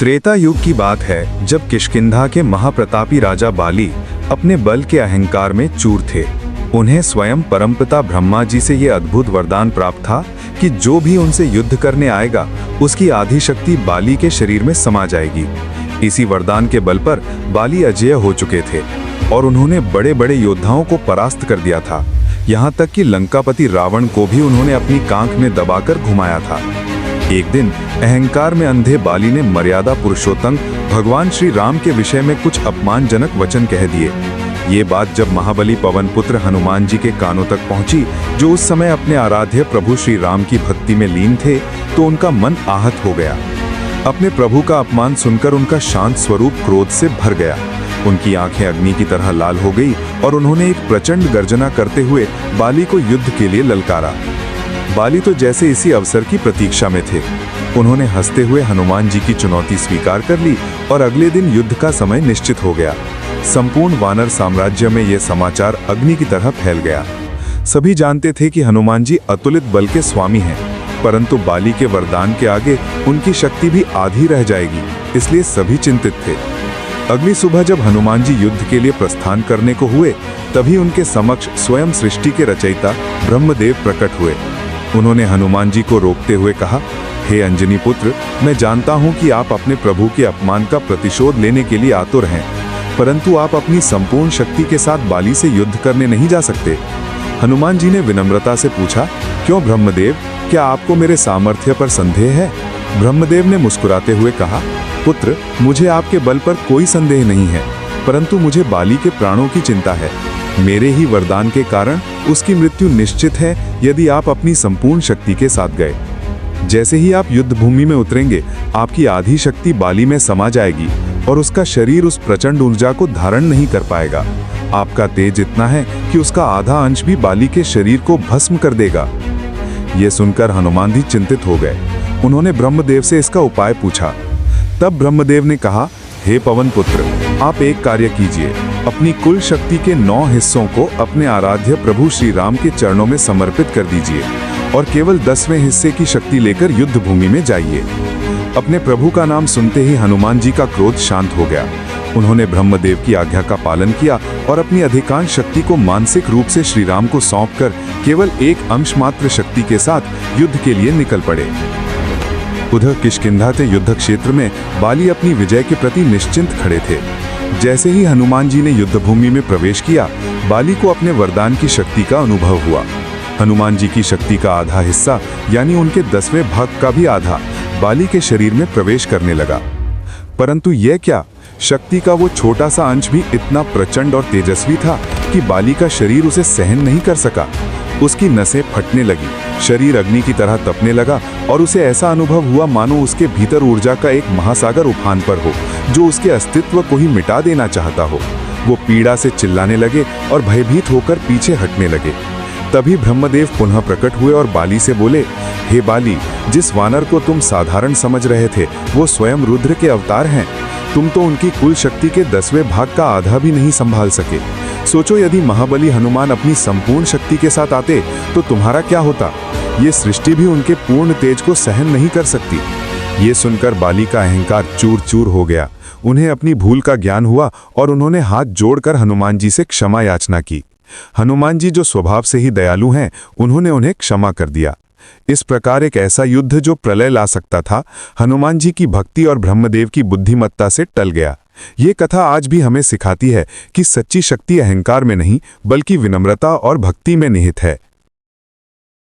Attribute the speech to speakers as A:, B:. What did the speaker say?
A: त्रेता युग की बात है जब किष्किंधा के महाप्रतापी राजा बाली अपने बल के अहंकार में चूर थे। उन्हें स्वयं परमपिता ब्रह्मा जी से ये अद्भुत वरदान प्राप्त था कि जो भी उनसे युद्ध करने आएगा उसकी आधी शक्ति बाली के शरीर में समा जाएगी। इसी वरदान के बल पर बाली अजेय हो चुके थे और उन्होंने बड़े बड़े योद्धाओं को परास्त कर दिया था। यहाँ तक कि लंकापति रावण को भी उन्होंने अपनी कांख में दबाकर घुमाया था। एक दिन अहंकार में अंधे बाली ने मर्यादा पुरुषोत्तम भगवान श्री राम के विषय में कुछ अपमानजनक वचन कह दिए। ये बात जब महाबली पवन पुत्र हनुमान जी के कानों तक पहुंची, जो उस समय अपने आराध्य प्रभु श्री राम की भक्ति में लीन थे, तो उनका मन आहत हो गया। अपने प्रभु का अपमान सुनकर उनका शांत स्वरूप क्रोध से भर गया। उनकी आंखें अग्नि की तरह लाल हो गई और उन्होंने एक प्रचंड गर्जना करते हुए बाली को युद्ध के लिए ललकारा। बाली तो जैसे इसी अवसर की प्रतीक्षा में थे। उन्होंने हंसते हुए हनुमान जी की चुनौती स्वीकार कर ली और अगले दिन युद्ध का समय निश्चित हो गया। संपूर्ण वानर साम्राज्य में यह समाचार अग्नि की तरह फैल गया। सभी जानते थे कि हनुमान जी अतुलित बल के स्वामी हैं, परंतु बाली के वरदान के आगे उनकी शक्ति भी आधी रह जाएगी, इसलिए सभी चिंतित थे। अगली सुबह जब हनुमान जी युद्ध के लिए प्रस्थान करने को हुए, तभी उनके समक्ष स्वयं सृष्टि के रचयिता ब्रह्मदेव प्रकट हुए। उन्होंने हनुमान जी को रोकते हुए कहा, हे अंजनी पुत्र, मैं जानता हूं कि आप अपने प्रभु के अपमान का प्रतिशोध लेने के लिए आतुर हैं, परंतु आप अपनी संपूर्ण शक्ति के साथ बाली से युद्ध करने नहीं जा सकते। हनुमान जी ने विनम्रता से पूछा, क्यों ब्रह्मदेव, क्या आपको मेरे सामर्थ्य पर संदेह है? ब्रह्मदेव ने मुस्कुराते हुए कहा, पुत्र, मुझे आपके बल पर कोई संदेह नहीं है, परंतु मुझे बाली के प्राणों की चिंता है। मेरे ही वरदान के कारण उसकी मृत्यु निश्चित है यदि आप अपनी संपूर्ण शक्ति के साथ गए। जैसे ही आप युद्ध भूमि में उतरेंगे, आपकी आधी शक्ति बाली में समा जाएगी और उसका शरीर उस प्रचंड ऊर्जा को धारण नहीं कर पाएगा। आपका तेज इतना है कि उसका आधा अंश भी बाली के शरीर को भस्म कर देगा। यह सुनकर हनुमान जी चिंतित हो गए। उन्होंने ब्रह्मदेव से इसका उपाय पूछा। तब ब्रह्मदेव ने कहा, हे पवन पुत्र, आप एक कार्य कीजिए, अपनी कुल शक्ति के 9 हिस्सों को अपने आराध्य प्रभु श्री राम के चरणों में समर्पित कर दीजिए और केवल 10वें हिस्से की शक्ति लेकर युद्ध भूमि में जाइए। अपने प्रभु का नाम सुनते ही हनुमान जी का क्रोध शांत हो गया। उन्होंने ब्रह्मदेव की आज्ञा का पालन किया और अपनी अधिकांश शक्ति को मानसिक रूप से श्री राम को सौंपकर केवल एक अंश मात्र शक्ति के साथ युद्ध के लिए निकल पड़े। उधर किष्किंधा के युद्ध क्षेत्र में बाली अपनी विजय के प्रति निश्चिंत खड़े थे। जैसे ही हनुमान जी ने युद्ध भूमि में प्रवेश किया, बाली को अपने वरदान की शक्ति का अनुभव हुआ। हनुमान जी की शक्ति का आधा हिस्सा, यानी उनके 10वें भाग का भी आधा, बाली के शरीर में प्रवेश करने लगा। परंतु यह क्या, शक्ति का वो छोटा सा अंश भी इतना प्रचंड और तेजस्वी था कि बाली का शरीर उसे सहन नहीं कर सका। उसकी नसें फटने लगी, शरीर अग्नि की तरह तपने लगा और उसे ऐसा अनुभव हुआ मानो उसके भीतर ऊर्जा का एक महासागर उफान पर हो, जो उसके अस्तित्व को ही मिटा देना चाहता हो। वो पीड़ा से चिल्लाने लगे और भयभीत होकर पीछे हटने लगे। तभी ब्रह्मदेव पुनः प्रकट हुए और बाली से बोले, हे बाली, जिस वानर को तुम साधारण समझ रहे थे, वो स्वयं रुद्र के अवतार हैं। तुम तो उनकी कुल शक्ति के 10वें भाग का आधा भी नहीं संभाल सके। सोचो, यदि महाबली हनुमान अपनी संपूर्ण शक्ति के साथ आते तो तुम्हारा क्या होता? ये सृष्टि भी उनके पूर्ण तेज को सहन नहीं कर सकती। ये सुनकर बाली का अहंकार चूर चूर हो गया। उन्हें अपनी भूल का ज्ञान हुआ और उन्होंने हाथ जोड़कर हनुमान जी से क्षमा याचना की। हनुमान जी जो स्वभाव से ही दयालु हैं, उन्होंने उन्हें क्षमा कर दिया। इस प्रकार एक ऐसा युद्ध जो प्रलय ला सकता था, हनुमान जी की भक्ति और ब्रह्मदेव की बुद्धिमत्ता से टल गया। ये कथा आज भी हमें सिखाती है कि सच्ची शक्ति अहंकार में नहीं, बल्कि विनम्रता और भक्ति में निहित है।